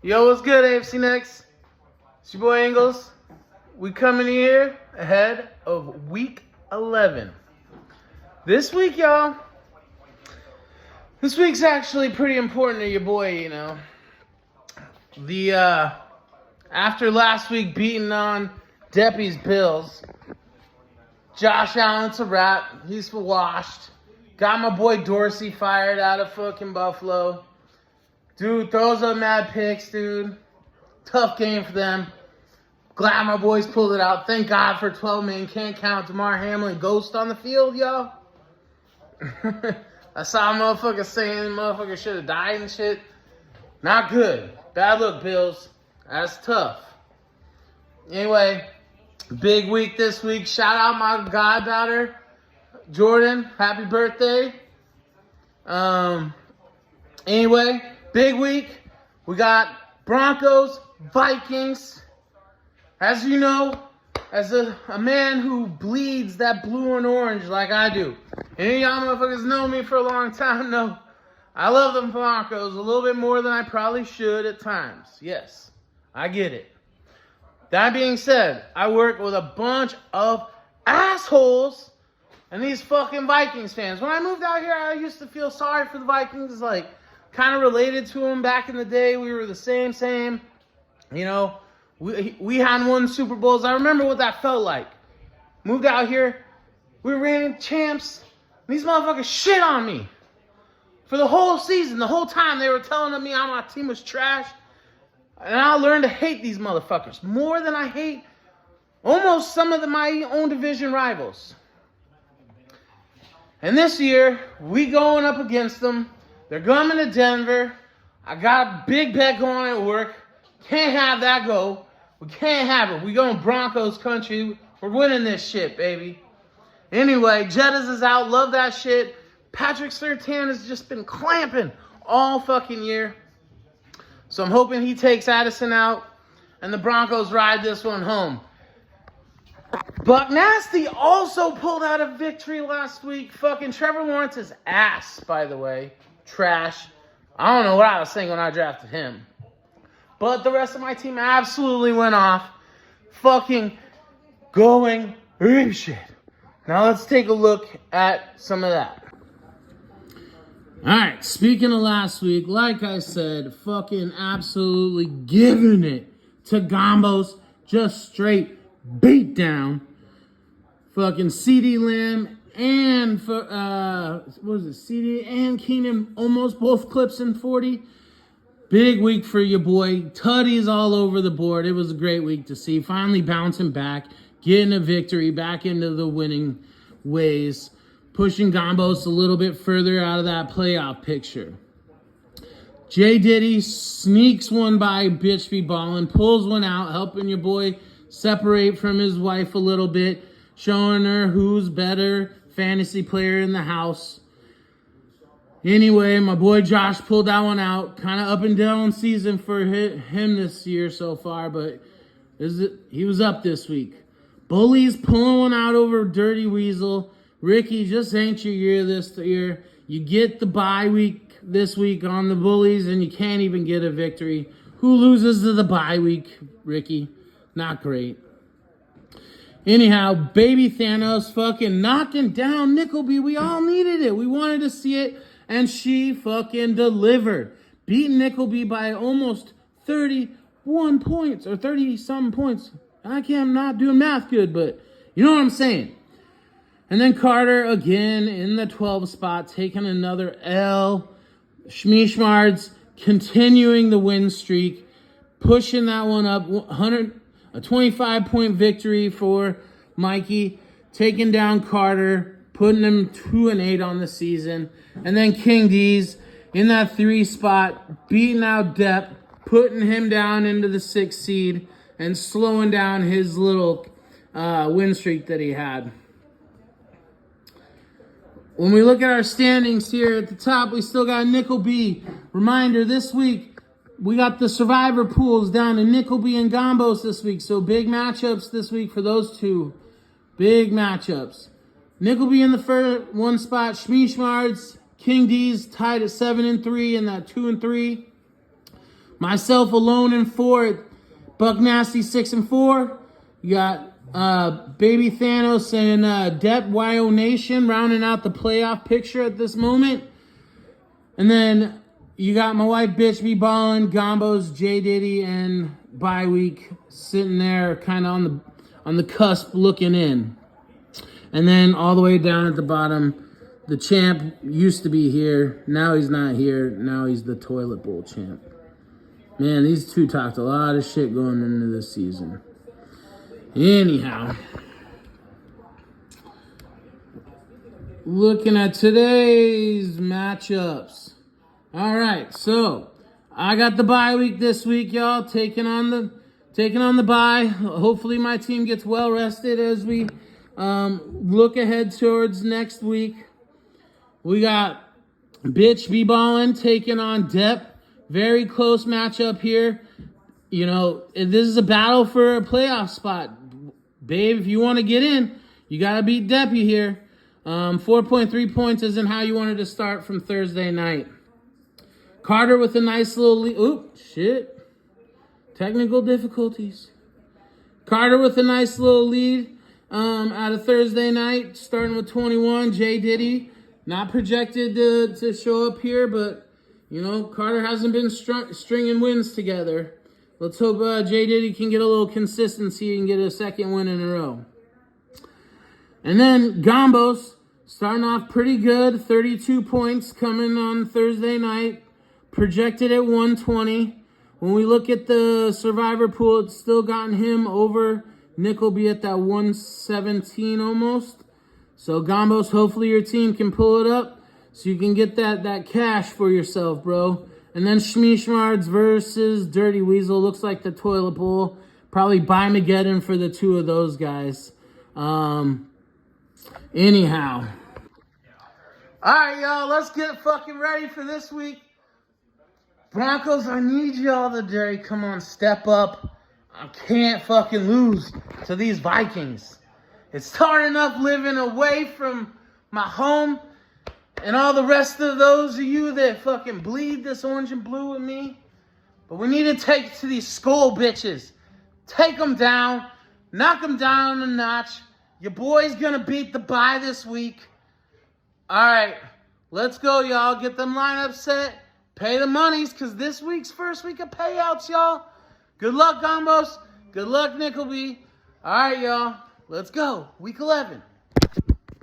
Yo, what's good, AFC Next? It's your boy Ingles. We coming here ahead of Week 11. This week, y'all, this week's actually pretty important to your boy, you know. After last week beating on Deppy's Bills, Josh Allen's a wrap. He's washed. Got my boy Dorsey fired out of fucking Buffalo. Dude throws up mad picks, dude. Tough game for them. Glad my boys pulled it out. Thank God for 12 man. Can't count Damar Hamlin ghost on the field, y'all. I saw a motherfucker saying motherfucker should have died and shit. Not good. Bad look, Bills. That's tough. Anyway, big week this week. Shout out my goddaughter, Jordan. Happy birthday. Anyway, big week. We got Broncos, Vikings. As you know, as a man who bleeds that blue and orange like I do. Any of y'all motherfuckers know me for a long time know I love the Broncos a little bit more than I probably should at times. Yes, I get it. That being said, I work with a bunch of assholes and these fucking Vikings fans. When I moved out here, I used to feel sorry for the Vikings, like kind of related to them back in the day. We were the same. You know, we had won Super Bowls. I remember what that felt like. Moved out here, we were reigning champs. These motherfuckers shit on me for the whole season. The whole time they were telling me my team was trash. And I learned to hate these motherfuckers more than I hate almost some of my own division rivals. And this year, we going up against them. They're coming to Denver. I got a big bet going at work. Can't have that go. We can't have it. We going Broncos country. We're winning this shit, baby. Anyway, Jettas is out. Love that shit. Patrick Surtain has just been clamping all fucking year. So I'm hoping he takes Addison out and the Broncos ride this one home. Buck Nasty also pulled out a victory last week. Fucking Trevor Lawrence's ass, by the way. Trash. I don't know what I was saying when I drafted him. But the rest of my team absolutely went off. Fucking going shit. Now let's take a look at some of that. Alright, speaking of last week, like I said, fucking absolutely giving it to Gambos. Just straight beat down. Fucking CeeDee Lamb and CeeDee and Keenan almost both clips in 40. Big week for your boy. Tutties all over the board. It was a great week to see. Finally bouncing back, getting a victory, back into the winning ways, pushing Gambos a little bit further out of that playoff picture. J. Diddy sneaks one by Bitch Be Ballin', pulls one out, helping your boy separate from his wife a little bit, showing her who's better fantasy player in the house. Anyway, my boy Josh pulled that one out. Kind of up and down season for him this year so far, but he was up this week. Bullies pulling one out over Dirty Weasel. Ricky, just ain't your year this year. You get the bye week this week on the Bullies, and you can't even get a victory. Who loses to the bye week, Ricky? Not great. Anyhow, baby Thanos fucking knocking down Nickelby. We all needed it. We wanted to see it. And she fucking delivered. Beating Nickelby by almost 31 points. Or 30-something points. I'm not doing math good, but you know what I'm saying. And then Carter again in the 12 spot. Taking another L. Schmeeshmards continuing the win streak. Pushing that one up. A 25-point victory for Mikey. Taking down Carter. Putting him 2-8 on the season. And then King D's in that 3 spot, beating out Depp, putting him down into the 6th seed, and slowing down his little win streak that he had. When we look at our standings here at the top, we still got Nickelby. Reminder, this week, we got the survivor pools down to Nickelby and Gambos this week. So big matchups this week for those two. Big matchups. Nickelby in the first 1 spot. Schmeeshmards, King D's tied at 7-3 in that 2-3. Myself alone in 4. Buck Nasty 6-4. You got Baby Thanos and Depp YO Nation rounding out the playoff picture at this moment. And then you got my wife Bitch Be Ballin', Gombos, J Diddy, and Bye Week sitting there kind of on the cusp looking in. And then all the way down at the bottom, the champ used to be here. Now he's not here. Now he's the toilet bowl champ. Man, these two talked a lot of shit going into this season. Anyhow, looking at today's matchups. All right, so I got the bye week this week, y'all. Taking on the bye. Hopefully, my team gets well rested as we look ahead towards next week. We got Bitch Be Ballin' taking on Depp. Very close matchup here. You know, this is a battle for a playoff spot. Babe, if you want to get in, you got to beat Deppy here. 4.3 points isn't how you wanted to start from Thursday night. Carter with a nice little lead. Oop, shit. Technical difficulties. Carter with a nice little lead out of Thursday night, starting with 21. J Diddy, not projected to show up here, but you know, Carter hasn't been stringing wins together. Let's hope J Diddy can get a little consistency and get a second win in a row. And then Gombos starting off pretty good. 32 points coming on Thursday night. Projected at 120. When we look at the survivor pool, it's still gotten him over Nickelby at that 117 almost. So Gombos, hopefully your team can pull it up so you can get that cash for yourself, bro. And then Shmeeshmards versus Dirty Weasel. Looks like the toilet bowl. Probably Buy-Mageddon for the two of those guys. Anyhow. All right, y'all. Let's get fucking ready for this week. Broncos, I need y'all today. Come on, step up. I can't fucking lose to these Vikings. It's hard enough living away from my home and all the rest of those of you that fucking bleed this orange and blue with me. But we need to take it to these skull bitches. Take them down. Knock them down a notch. Your boy's going to beat the bye this week. All right. Let's go, y'all. Get them lineups set. Pay the monies, because this week's first week of payouts, y'all. Good luck, Gombos. Good luck, Nickelby. All right, y'all. Let's go. Week 11.